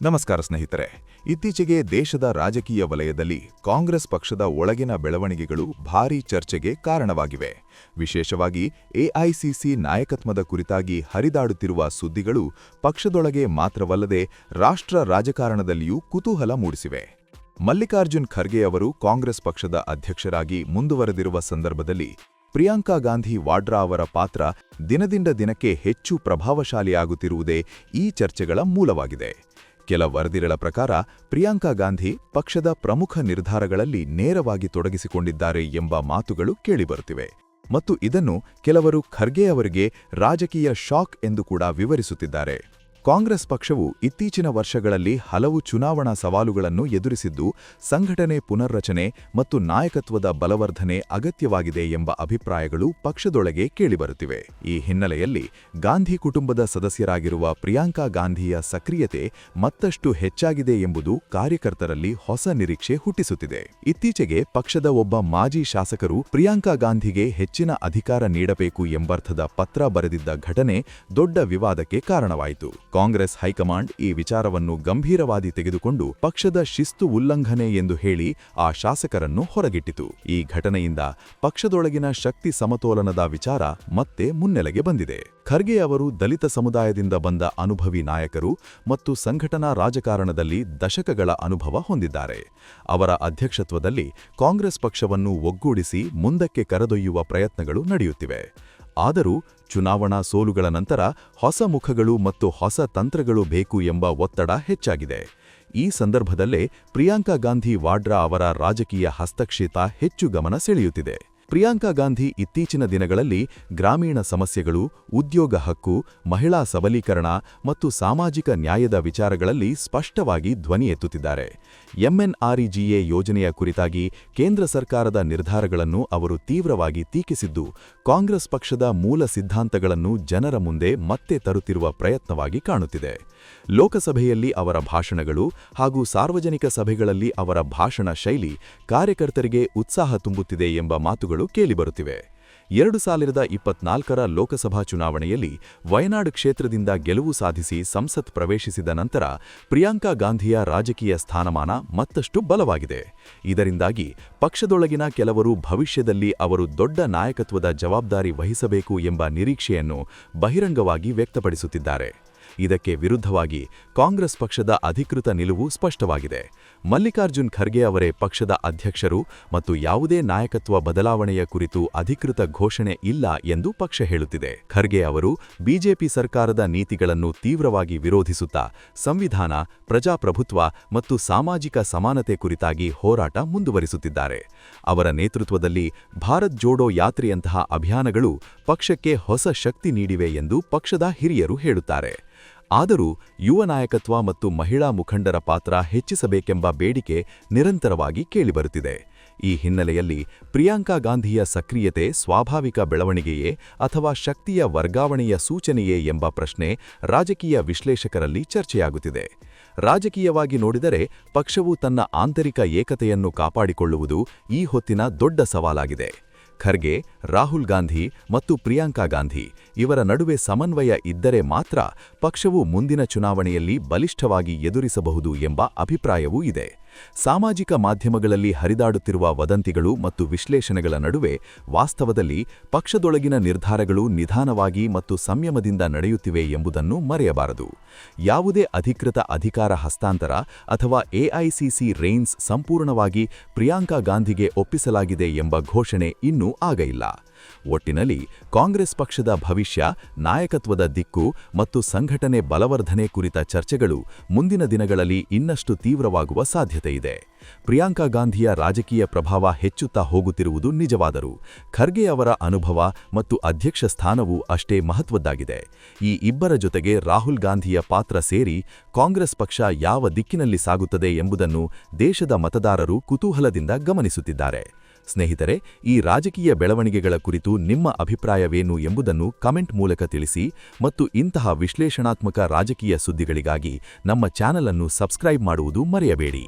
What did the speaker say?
ನಮಸ್ಕಾರ ಸ್ನೇಹಿತರೆ. ಇತ್ತೀಚೆಗೆ ದೇಶದ ರಾಜಕೀಯ ವಲಯದಲ್ಲಿ ಕಾಂಗ್ರೆಸ್ ಪಕ್ಷದ ಒಳಗಿನ ಬೆಳವಣಿಗೆಗಳು ಭಾರೀ ಚರ್ಚೆಗೆ ಕಾರಣವಾಗಿವೆ. ವಿಶೇಷವಾಗಿ ಎಐಸಿಸಿ ನಾಯಕತ್ವದ ಕುರಿತಾಗಿ ಹರಿದಾಡುತ್ತಿರುವ ಸುದ್ದಿಗಳು ಪಕ್ಷದೊಳಗೆ ಮಾತ್ರವಲ್ಲದೆ ರಾಷ್ಟ್ರ ರಾಜಕಾರಣದಲ್ಲಿಯೂ ಕುತೂಹಲ ಮೂಡಿಸಿವೆ. ಮಲ್ಲಿಕಾರ್ಜುನ್ ಖರ್ಗೆ ಅವರು ಕಾಂಗ್ರೆಸ್ ಪಕ್ಷದ ಅಧ್ಯಕ್ಷರಾಗಿ ಮುಂದುವರೆದಿರುವ ಸಂದರ್ಭದಲ್ಲಿ ಪ್ರಿಯಾಂಕಾ ಗಾಂಧಿ ವಾಡ್ರಾ ಅವರ ಪಾತ್ರ ದಿನದಿಂದ ದಿನಕ್ಕೆ ಹೆಚ್ಚು ಪ್ರಭಾವಶಾಲಿಯಾಗುತ್ತಿರುವುದೇ ಈ ಚರ್ಚೆಗಳ ಮೂಲವಾಗಿದೆ. ಕೆಲ ವರದಿಗಳ ಪ್ರಕಾರ ಪ್ರಿಯಾಂಕಾ ಗಾಂಧಿ ಪಕ್ಷದ ಪ್ರಮುಖ ನಿರ್ಧಾರಗಳಲ್ಲಿ ನೇರವಾಗಿ ತೊಡಗಿಸಿಕೊಂಡಿದ್ದಾರೆ ಎಂಬ ಮಾತುಗಳು ಕೇಳಿಬರುತ್ತಿವೆ ಮತ್ತು ಇದನ್ನು ಕೆಲವರು ಖರ್ಗೆ ಅವರಿಗೆ ರಾಜಕೀಯ ಶಾಕ್ ಎಂದು ಕೂಡ ವಿವರಿಸುತ್ತಿದ್ದಾರೆ. ಕಾಂಗ್ರೆಸ್ ಪಕ್ಷವು ಇತ್ತೀಚಿನ ವರ್ಷಗಳಲ್ಲಿ ಹಲವು ಚುನಾವಣಾ ಸವಾಲುಗಳನ್ನು ಎದುರಿಸಿದ್ದು, ಸಂಘಟನೆ ಪುನರ್ರಚನೆ ಮತ್ತು ನಾಯಕತ್ವದ ಬಲವರ್ಧನೆ ಅಗತ್ಯವಾಗಿದೆ ಎಂಬ ಅಭಿಪ್ರಾಯಗಳು ಪಕ್ಷದೊಳಗೆ ಕೇಳಿಬರುತ್ತಿವೆ. ಈ ಹಿನ್ನೆಲೆಯಲ್ಲಿ ಗಾಂಧಿ ಕುಟುಂಬದ ಸದಸ್ಯರಾಗಿರುವ ಪ್ರಿಯಾಂಕಾ ಗಾಂಧಿಯ ಸಕ್ರಿಯತೆ ಮತ್ತಷ್ಟು ಹೆಚ್ಚಾಗಿದೆ ಎಂಬುದು ಕಾರ್ಯಕರ್ತರಲ್ಲಿ ಹೊಸ ನಿರೀಕ್ಷೆ ಹುಟ್ಟಿಸುತ್ತಿದೆ. ಇತ್ತೀಚೆಗೆ ಪಕ್ಷದ ಒಬ್ಬ ಮಾಜಿ ಶಾಸಕರು ಪ್ರಿಯಾಂಕಾ ಗಾಂಧಿಗೆ ಹೆಚ್ಚಿನ ಅಧಿಕಾರ ನೀಡಬೇಕು ಎಂಬರ್ಥದ ಪತ್ರ ಬರೆದಿದ್ದ ಘಟನೆ ದೊಡ್ಡ ವಿವಾದಕ್ಕೆ ಕಾರಣವಾಯಿತು. ಕಾಂಗ್ರೆಸ್ ಹೈಕಮಾಂಡ್ ಈ ವಿಚಾರವನ್ನು ಗಂಭೀರವಾಗಿ ತೆಗೆದುಕೊಂಡು ಪಕ್ಷದ ಶಿಸ್ತು ಉಲ್ಲಂಘನೆ ಎಂದು ಹೇಳಿ ಆ ಶಾಸಕರನ್ನು ಹೊರಗಿಟ್ಟಿತು. ಈ ಘಟನೆಯಿಂದ ಪಕ್ಷದೊಳಗಿನ ಶಕ್ತಿ ಸಮತೋಲನದ ವಿಚಾರ ಮತ್ತೆ ಮುನ್ನೆಲೆಗೆ ಬಂದಿದೆ. ಖರ್ಗೆ ಅವರು ದಲಿತ ಸಮುದಾಯದಿಂದ ಬಂದ ಅನುಭವಿ ನಾಯಕರು ಮತ್ತು ಸಂಘಟನಾ ರಾಜಕಾರಣದಲ್ಲಿ ದಶಕಗಳ ಅನುಭವ ಹೊಂದಿದ್ದಾರೆ. ಅವರ ಅಧ್ಯಕ್ಷತ್ವದಲ್ಲಿ ಕಾಂಗ್ರೆಸ್ ಪಕ್ಷವನ್ನು ಒಗ್ಗೂಡಿಸಿ ಮುಂದಕ್ಕೆ ಕರೆದೊಯ್ಯುವ ಪ್ರಯತ್ನಗಳು ನಡೆಯುತ್ತಿವೆ. ಆದರೂ ಚುನಾವಣಾ ಸೋಲುಗಳ ನಂತರ ಹೊಸ ಮುಖಗಳು ಮತ್ತು ಹೊಸ ತಂತ್ರಗಳು ಬೇಕು ಎಂಬ ಒತ್ತಡ ಹೆಚ್ಚಾಗಿದೆ. ಈ ಸಂದರ್ಭದಲ್ಲೇ ಪ್ರಿಯಾಂಕಾ ಗಾಂಧಿ ವಾಡ್ರಾ ಅವರ ರಾಜಕೀಯ ಹಸ್ತಕ್ಷೇಪ ಹೆಚ್ಚು ಗಮನ ಸೆಳೆಯುತ್ತಿದೆ. ಪ್ರಿಯಾಂಕಾ ಗಾಂಧಿ ಇತ್ತೀಚಿನ ದಿನಗಳಲ್ಲಿ ಗ್ರಾಮೀಣ ಸಮಸ್ಯೆಗಳು, ಉದ್ಯೋಗ ಹಕ್ಕು, ಮಹಿಳಾ ಸಬಲೀಕರಣ ಮತ್ತು ಸಾಮಾಜಿಕ ನ್ಯಾಯದ ವಿಚಾರಗಳಲ್ಲಿ ಸ್ಪಷ್ಟವಾಗಿ ಧ್ವನಿ ಎತ್ತುತ್ತಿದ್ದಾರೆ. ಎಂಎನ್ಆರ್ಇಜಿಎ ಯೋಜನೆಯ ಕುರಿತಾಗಿ ಕೇಂದ್ರ ಸರ್ಕಾರದ ನಿರ್ಧಾರಗಳನ್ನು ಅವರು ತೀವ್ರವಾಗಿ ಟೀಕಿಸಿದ್ದು, ಕಾಂಗ್ರೆಸ್ ಪಕ್ಷದ ಮೂಲ ಸಿದ್ಧಾಂತಗಳನ್ನು ಜನರ ಮುಂದೆ ಮತ್ತೆ ತರುತ್ತಿರುವ ಪ್ರಯತ್ನವಾಗಿ ಕಾಣುತ್ತಿದೆ. ಲೋಕಸಭೆಯಲ್ಲಿ ಅವರ ಭಾಷಣಗಳು ಹಾಗೂ ಸಾರ್ವಜನಿಕ ಸಭೆಗಳಲ್ಲಿ ಅವರ ಭಾಷಣ ಶೈಲಿ ಕಾರ್ಯಕರ್ತರಿಗೆ ಉತ್ಸಾಹ ತುಂಬುತ್ತಿದೆ ಎಂಬ ಮಾತುಗಳು ಕೇಳಿಬರುತ್ತಿವೆ. 2024ರ ಲೋಕಸಭಾ ಚುನಾವಣೆಯಲ್ಲಿ ವಯನಾಡ್ ಕ್ಷೇತ್ರದಿಂದ ಗೆಲುವು ಸಾಧಿಸಿ ಸಂಸತ್ ಪ್ರವೇಶಿಸಿದ ನಂತರ ಪ್ರಿಯಾಂಕಾ ಗಾಂಧಿಯ ರಾಜಕೀಯ ಸ್ಥಾನಮಾನ ಮತ್ತಷ್ಟು ಬಲವಾಗಿದೆ. ಇದರಿಂದಾಗಿ ಪಕ್ಷದೊಳಗಿನ ಕೆಲವರು ಭವಿಷ್ಯದಲ್ಲಿ ಅವರು ದೊಡ್ಡ ನಾಯಕತ್ವದ ಜವಾಬ್ದಾರಿ ವಹಿಸಬೇಕು ಎಂಬ ನಿರೀಕ್ಷೆಯನ್ನು ಬಹಿರಂಗವಾಗಿ ವ್ಯಕ್ತಪಡಿಸುತ್ತಿದ್ದಾರೆ. ಇದಕ್ಕೆ ವಿರುದ್ಧವಾಗಿ ಕಾಂಗ್ರೆಸ್ ಪಕ್ಷದ ಅಧಿಕೃತ ನಿಲುವು ಸ್ಪಷ್ಟವಾಗಿದೆ. ಮಲ್ಲಿಕಾರ್ಜುನ್ ಖರ್ಗೆ ಅವರೇ ಪಕ್ಷದ ಅಧ್ಯಕ್ಷರು ಮತ್ತು ಯಾವುದೇ ನಾಯಕತ್ವ ಬದಲಾವಣೆಯ ಕುರಿತು ಅಧಿಕೃತ ಘೋಷಣೆ ಇಲ್ಲ ಎಂದು ಪಕ್ಷ ಹೇಳುತ್ತಿದೆ. ಖರ್ಗೆ ಅವರು ಬಿಜೆಪಿ ಸರ್ಕಾರದ ನೀತಿಗಳನ್ನು ತೀವ್ರವಾಗಿ ವಿರೋಧಿಸುತ್ತಾ ಸಂವಿಧಾನ, ಪ್ರಜಾಪ್ರಭುತ್ವ ಮತ್ತು ಸಾಮಾಜಿಕ ಸಮಾನತೆ ಕುರಿತಾಗಿ ಹೋರಾಟ ಮುಂದುವರಿಸುತ್ತಿದ್ದಾರೆ. ಅವರ ನೇತೃತ್ವದಲ್ಲಿ ಭಾರತ್ ಜೋಡೋ ಯಾತ್ರೆಯಂತಹ ಅಭಿಯಾನಗಳು ಪಕ್ಷಕ್ಕೆ ಹೊಸ ಶಕ್ತಿ ನೀಡಿವೆ ಎಂದು ಪಕ್ಷದ ಹಿರಿಯರು ಹೇಳುತ್ತಾರೆ. ಆದರೂ ಯುವ ನಾಯಕತ್ವ ಮತ್ತು ಮಹಿಳಾ ಮುಖಂಡರ ಪಾತ್ರ ಹೆಚ್ಚಿಸಬೇಕೆಂಬ ಬೇಡಿಕೆ ನಿರಂತರವಾಗಿ ಕೇಳಿಬರುತ್ತಿದೆ. ಈ ಹಿನ್ನೆಲೆಯಲ್ಲಿ ಪ್ರಿಯಾಂಕಾ ಗಾಂಧಿಯ ಸಕ್ರಿಯತೆ ಸ್ವಾಭಾವಿಕ ಬೆಳವಣಿಗೆಯೇ ಅಥವಾ ಶಕ್ತಿಯ ವರ್ಗಾವಣೆಯ ಸೂಚನೆಯೇ ಎಂಬ ಪ್ರಶ್ನೆ ರಾಜಕೀಯ ವಿಶ್ಲೇಷಕರಲ್ಲಿ ಚರ್ಚೆಯಾಗುತ್ತಿದೆ. ರಾಜಕೀಯವಾಗಿ ನೋಡಿದರೆ ಪಕ್ಷವು ತನ್ನ ಆಂತರಿಕ ಏಕತೆಯನ್ನು ಕಾಪಾಡಿಕೊಳ್ಳುವುದು ಈ ಹೊತ್ತಿನ ದೊಡ್ಡ ಸವಾಲಾಗಿದೆ. ಖರ್ಗೆ, ರಾಹುಲ್ ಗಾಂಧಿ ಮತ್ತು ಪ್ರಿಯಾಂಕಾ ಗಾಂಧಿ ಇವರ ನಡುವೆ ಸಮನ್ವಯ ಇದ್ದರೆ ಮಾತ್ರ ಪಕ್ಷವು ಮುಂದಿನ ಚುನಾವಣೆಯಲ್ಲಿ ಬಲಿಷ್ಠವಾಗಿ ಎದುರಿಸಬಹುದು ಎಂಬ ಅಭಿಪ್ರಾಯವೂ ಇದೆ. ಸಾಮಾಜಿಕ ಮಾಧ್ಯಮಗಳಲ್ಲಿ ಹರಿದಾಡುತ್ತಿರುವ ವದಂತಿಗಳು ಮತ್ತು ವಿಶ್ಲೇಷಣೆಗಳ ನಡುವೆ ವಾಸ್ತವದಲ್ಲಿ ಪಕ್ಷದೊಳಗಿನ ನಿರ್ಧಾರಗಳು ನಿಧಾನವಾಗಿ ಮತ್ತು ಸಂಯಮದಿಂದ ನಡೆಯುತ್ತಿವೆ ಎಂಬುದನ್ನು ಮರೆಯಬಾರದು. ಯಾವುದೇ ಅಧಿಕೃತ ಅಧಿಕಾರ ಹಸ್ತಾಂತರ ಅಥವಾ ಎಐಸಿಸಿ ರೇಂಜ್ ಸಂಪೂರ್ಣವಾಗಿ ಪ್ರಿಯಾಂಕಾ ಗಾಂಧಿಗೆ ಒಪ್ಪಿಸಲಾಗಿದೆ ಎಂಬ ಘೋಷಣೆ ಇನ್ನೂ ಆಗಲಿಲ್ಲ. ಒಟ್ಟಿನಲ್ಲಿ ಕಾಂಗ್ರೆಸ್ ಪಕ್ಷದ ಭವಿಷ್ಯ, ನಾಯಕತ್ವದ ದಿಕ್ಕು ಮತ್ತು ಸಂಘಟನೆ ಬಲವರ್ಧನೆ ಕುರಿತ ಚರ್ಚೆಗಳು ಮುಂದಿನ ದಿನಗಳಲ್ಲಿ ಇನ್ನಷ್ಟು ತೀವ್ರವಾಗುವ ಸಾಧ್ಯತೆಯಿದೆ. ಪ್ರಿಯಾಂಕಾ ಗಾಂಧಿಯ ರಾಜಕೀಯ ಪ್ರಭಾವ ಹೆಚ್ಚುತ್ತಾ ಹೋಗುತ್ತಿರುವುದು ನಿಜವಾದರೂ ಖರ್ಗೆ ಅವರ ಅನುಭವ ಮತ್ತು ಅಧ್ಯಕ್ಷ ಸ್ಥಾನವೂ ಅಷ್ಟೇ ಮಹತ್ವದ್ದಾಗಿದೆ. ಈ ಇಬ್ಬರ ಜೊತೆಗೆ ರಾಹುಲ್ ಗಾಂಧಿಯ ಪಾತ್ರ ಸೇರಿ ಕಾಂಗ್ರೆಸ್ ಪಕ್ಷ ಯಾವ ದಿಕ್ಕಿನಲ್ಲಿ ಸಾಗುತ್ತದೆ ಎಂಬುದನ್ನು ದೇಶದ ಮತದಾರರು ಕುತೂಹಲದಿಂದ ಗಮನಿಸುತ್ತಿದ್ದಾರೆ. ಸ್ನೇಹಿತರೆ, ಈ ರಾಜಕೀಯ ಬೆಳವಣಿಗೆಗಳ ಕುರಿತು ನಿಮ್ಮ ಅಭಿಪ್ರಾಯವೇನು ಎಂಬುದನ್ನು ಕಮೆಂಟ್ ಮೂಲಕ ತಿಳಿಸಿ ಮತ್ತು ಇಂತಹ ವಿಶ್ಲೇಷಣಾತ್ಮಕ ರಾಜಕೀಯ ಸುದ್ದಿಗಳಿಗಾಗಿ ನಮ್ಮ ಚಾನೆಲ್ ಅನ್ನು ಸಬ್ಸ್ಕ್ರೈಬ್ ಮಾಡುವುದು ಮರೆಯಬೇಡಿ.